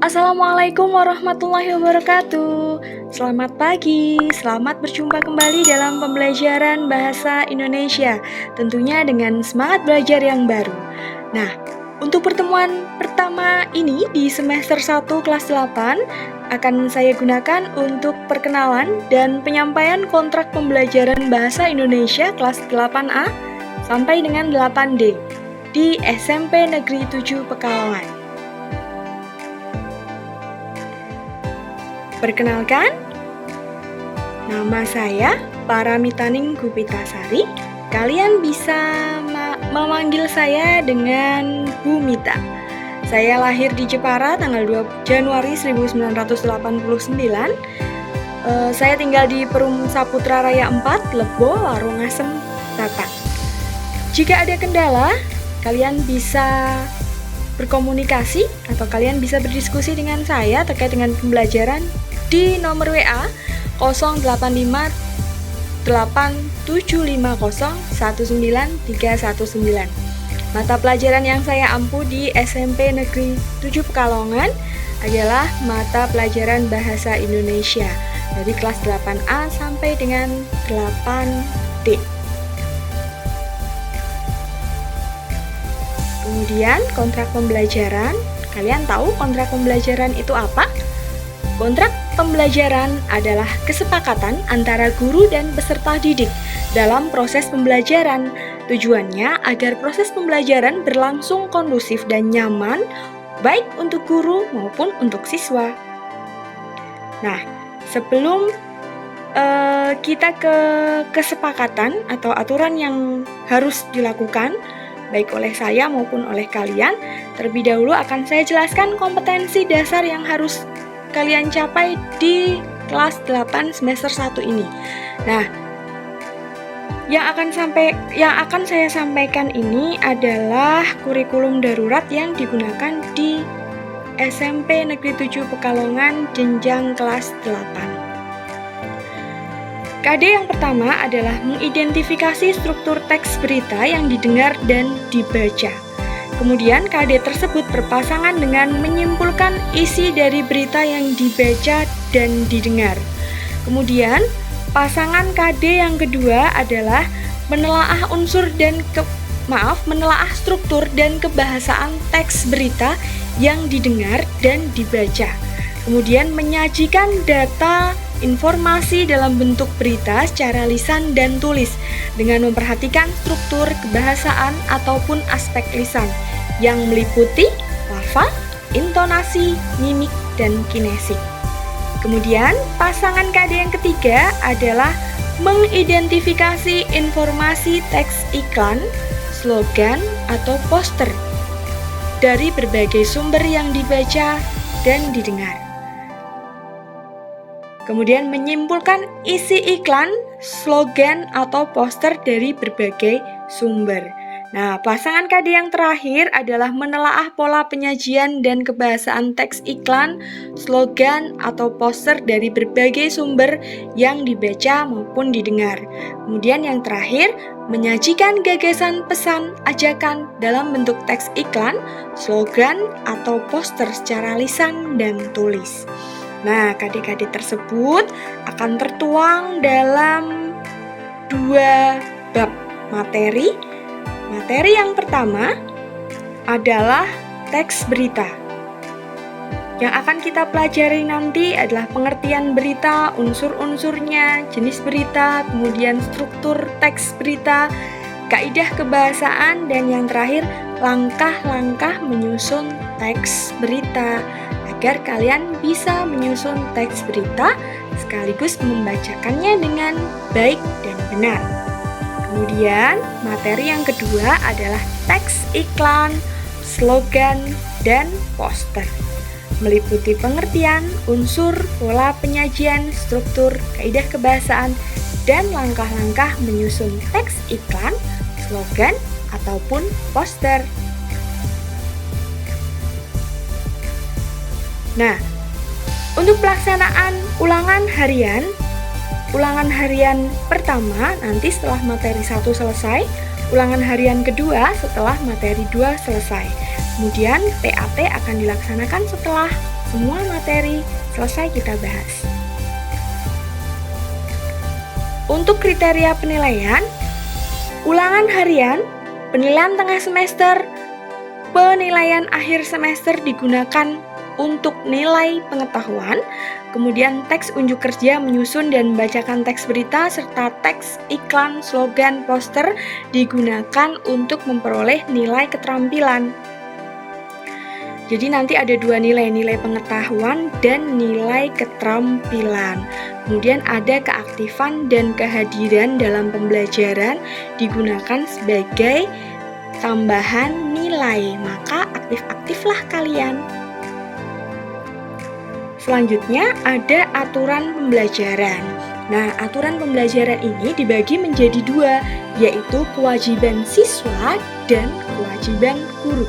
Assalamualaikum warahmatullahi wabarakatuh. Selamat pagi, selamat berjumpa kembali dalam pembelajaran bahasa Indonesia. Tentunya dengan semangat belajar yang baru. Nah, untuk pertemuan pertama ini di semester 1 kelas 8 akan saya gunakan untuk perkenalan dan penyampaian kontrak pembelajaran bahasa Indonesia kelas 8A sampai dengan 8D di SMP Negeri 7 Pekalongan. Perkenalkan, nama saya Paramitaning Gupitasari. Kalian bisa memanggil saya dengan Bu Mita. Saya lahir di Jepara tanggal 2 Januari 1989. Saya tinggal di Perum Saputra Raya 4, Lebo, Larungasem, Batak. Jika ada kendala, kalian bisa berkomunikasi atau kalian bisa berdiskusi dengan saya terkait dengan pembelajaran di nomor WA 085875019319. Mata pelajaran yang saya ampu di SMP Negeri 7 Pekalongan adalah mata pelajaran bahasa Indonesia dari kelas 8A sampai dengan 8D. Kemudian kontrak pembelajaran, kalian tahu kontrak pembelajaran itu apa? Kontrak pembelajaran adalah kesepakatan antara guru dan peserta didik dalam proses pembelajaran. Tujuannya agar proses pembelajaran berlangsung kondusif dan nyaman, baik untuk guru maupun untuk siswa. Nah, sebelum kita ke kesepakatan atau aturan yang harus dilakukan, baik oleh saya maupun oleh kalian, terlebih dahulu akan saya jelaskan kompetensi dasar yang harus kalian capai di kelas 8 semester 1 ini. Nah, yang akan saya sampaikan ini adalah kurikulum darurat yang digunakan di SMP Negeri 7 Pekalongan jenjang kelas 8. KD yang pertama adalah mengidentifikasi struktur teks berita yang didengar dan dibaca. Kemudian KD tersebut berpasangan dengan menyimpulkan isi dari berita yang dibaca dan didengar. Kemudian pasangan KD yang kedua adalah menelaah menelaah struktur dan kebahasaan teks berita yang didengar dan dibaca. Kemudian menyajikan data informasi dalam bentuk berita secara lisan dan tulis dengan memperhatikan struktur kebahasaan ataupun aspek lisan yang meliputi lafaz, intonasi, mimik, dan kinesik. Kemudian pasangan KD yang ketiga adalah mengidentifikasi informasi teks iklan, slogan, atau poster dari berbagai sumber yang dibaca dan didengar. Kemudian menyimpulkan isi iklan, slogan, atau poster dari berbagai sumber. Nah, pasangan KD yang terakhir adalah menelaah pola penyajian dan kebahasaan teks iklan, slogan, atau poster dari berbagai sumber yang dibaca maupun didengar. Kemudian yang terakhir, menyajikan gagasan pesan ajakan dalam bentuk teks iklan, slogan, atau poster secara lisan dan tulis. Nah, KD-KD tersebut akan tertuang dalam 2 bab materi. Materi yang pertama adalah teks berita. Yang akan kita pelajari nanti adalah pengertian berita, unsur-unsurnya, jenis berita, kemudian struktur teks berita, kaidah kebahasaan, dan yang terakhir langkah-langkah menyusun teks berita agar kalian bisa menyusun teks berita sekaligus membacakannya dengan baik dan benar. Kemudian, materi yang kedua adalah teks iklan, slogan, dan poster. Meliputi pengertian, unsur, pola penyajian, struktur, kaidah kebahasaan, dan langkah-langkah menyusun teks iklan, slogan, ataupun poster. Nah, untuk pelaksanaan ulangan harian pertama nanti setelah materi 1 selesai, ulangan harian kedua setelah materi 2 selesai. Kemudian PAT akan dilaksanakan setelah semua materi selesai kita bahas. Untuk kriteria penilaian, ulangan harian, penilaian tengah semester, penilaian akhir semester digunakan untuk nilai pengetahuan, kemudian teks unjuk kerja menyusun dan membacakan teks berita, serta teks iklan, slogan, poster digunakan untuk memperoleh nilai keterampilan. Jadi nanti ada dua nilai, nilai pengetahuan dan nilai keterampilan. Kemudian ada keaktifan dan kehadiran dalam pembelajaran digunakan sebagai tambahan nilai, maka aktif-aktiflah kalian. Selanjutnya ada aturan pembelajaran. Nah, aturan pembelajaran ini dibagi menjadi dua, yaitu kewajiban siswa dan kewajiban guru.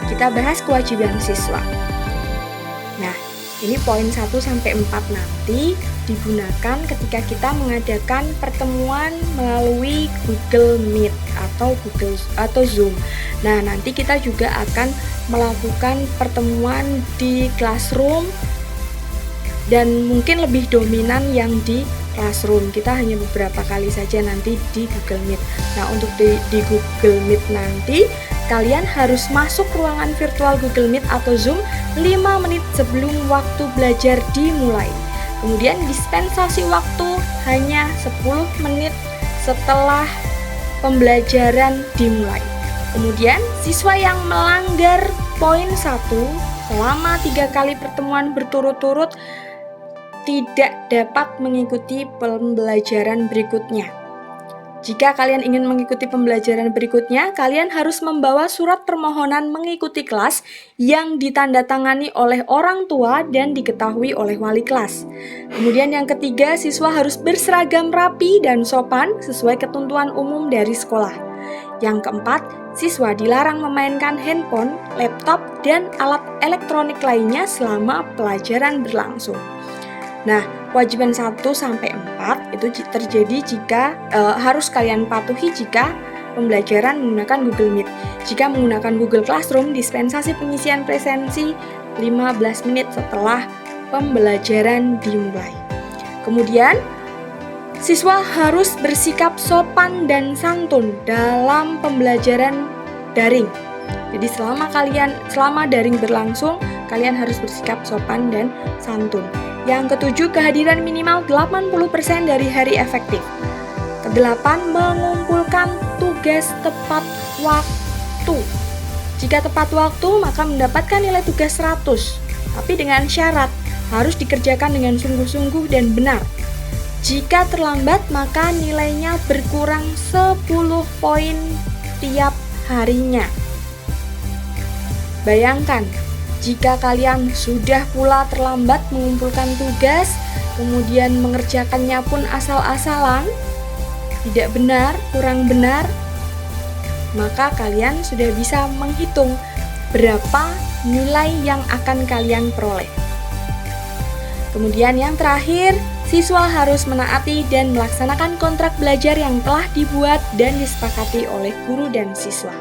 Kita bahas kewajiban siswa. Nah, ini poin 1-4 nanti digunakan ketika kita mengadakan pertemuan melalui Google Meet atau Zoom. Nah, nanti kita juga akan melakukan pertemuan di classroom dan mungkin lebih dominan yang di classroom. Kita hanya beberapa kali saja nanti di Google Meet. Nah, untuk di Google Meet nanti kalian harus masuk ruangan virtual Google Meet atau Zoom 5 menit sebelum waktu belajar dimulai. Kemudian dispensasi waktu hanya 10 menit setelah pembelajaran dimulai. Kemudian siswa yang melanggar poin 1 selama 3 kali pertemuan berturut-turut tidak dapat mengikuti pembelajaran berikutnya. Jika kalian ingin mengikuti pembelajaran berikutnya, kalian harus membawa surat permohonan mengikuti kelas yang ditandatangani oleh orang tua dan diketahui oleh wali kelas. Kemudian yang ketiga, siswa harus berseragam rapi dan sopan sesuai ketentuan umum dari sekolah. Yang keempat, siswa dilarang memainkan handphone, laptop, dan alat elektronik lainnya selama pelajaran berlangsung. Nah, kewajiban 1-4 itu terjadi jika harus kalian patuhi jika pembelajaran menggunakan Google Meet. Jika menggunakan Google Classroom, dispensasi pengisian presensi 15 menit setelah pembelajaran dimulai. Kemudian, siswa harus bersikap sopan dan santun dalam pembelajaran daring. Jadi selama daring berlangsung, kalian harus bersikap sopan dan santun. Yang ketujuh, kehadiran minimal 80% dari hari efektif. Kedelapan, mengumpulkan tugas tepat waktu. Jika tepat waktu, maka mendapatkan nilai tugas 100. Tapi dengan syarat, harus dikerjakan dengan sungguh-sungguh dan benar. Jika terlambat, maka nilainya berkurang 10 poin tiap harinya. Bayangkan, jika kalian sudah pula terlambat mengumpulkan tugas, kemudian mengerjakannya pun asal-asalan, tidak benar, kurang benar, maka kalian sudah bisa menghitung berapa nilai yang akan kalian peroleh. Kemudian yang terakhir, siswa harus menaati dan melaksanakan kontrak belajar yang telah dibuat dan disepakati oleh guru dan siswa.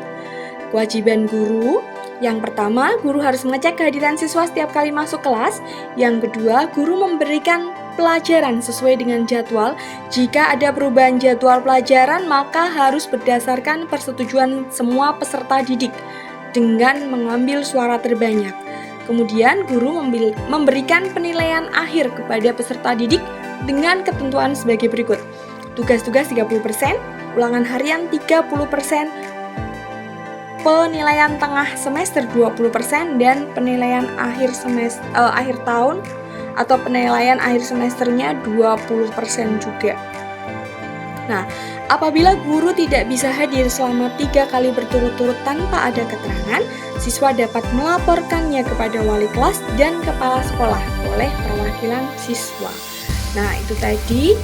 Kewajiban guru, yang pertama, guru harus mengecek kehadiran siswa setiap kali masuk kelas. Yang kedua, guru memberikan pelajaran sesuai dengan jadwal. Jika ada perubahan jadwal pelajaran, maka harus berdasarkan persetujuan semua peserta didik dengan mengambil suara terbanyak. Kemudian, guru memberikan penilaian akhir kepada peserta didik dengan ketentuan sebagai berikut. Tugas-tugas 30%, ulangan harian 30%, penilaian tengah semester 20% dan penilaian akhir tahun atau penilaian akhir semesternya 20% juga. Nah, apabila guru tidak bisa hadir selama 3 kali berturut-turut tanpa ada keterangan, siswa dapat melaporkannya kepada wali kelas dan kepala sekolah oleh perwakilan siswa. Nah, itu tadi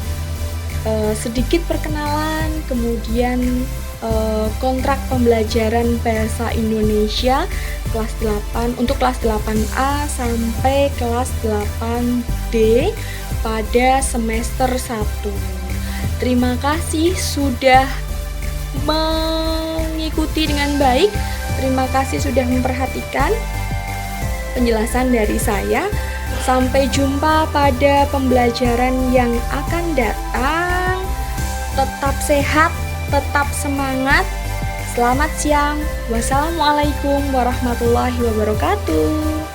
sedikit perkenalan, kemudian kontrak pembelajaran bahasa Indonesia kelas 8 untuk kelas 8A sampai kelas 8D pada semester 1. Terima kasih sudah mengikuti dengan baik. Terima kasih sudah memperhatikan. penjelasan dari saya. Sampai jumpa pada pembelajaran yang akan datang. Tetap sehat, tetap semangat. Selamat siang. Wassalamualaikum warahmatullahi wabarakatuh.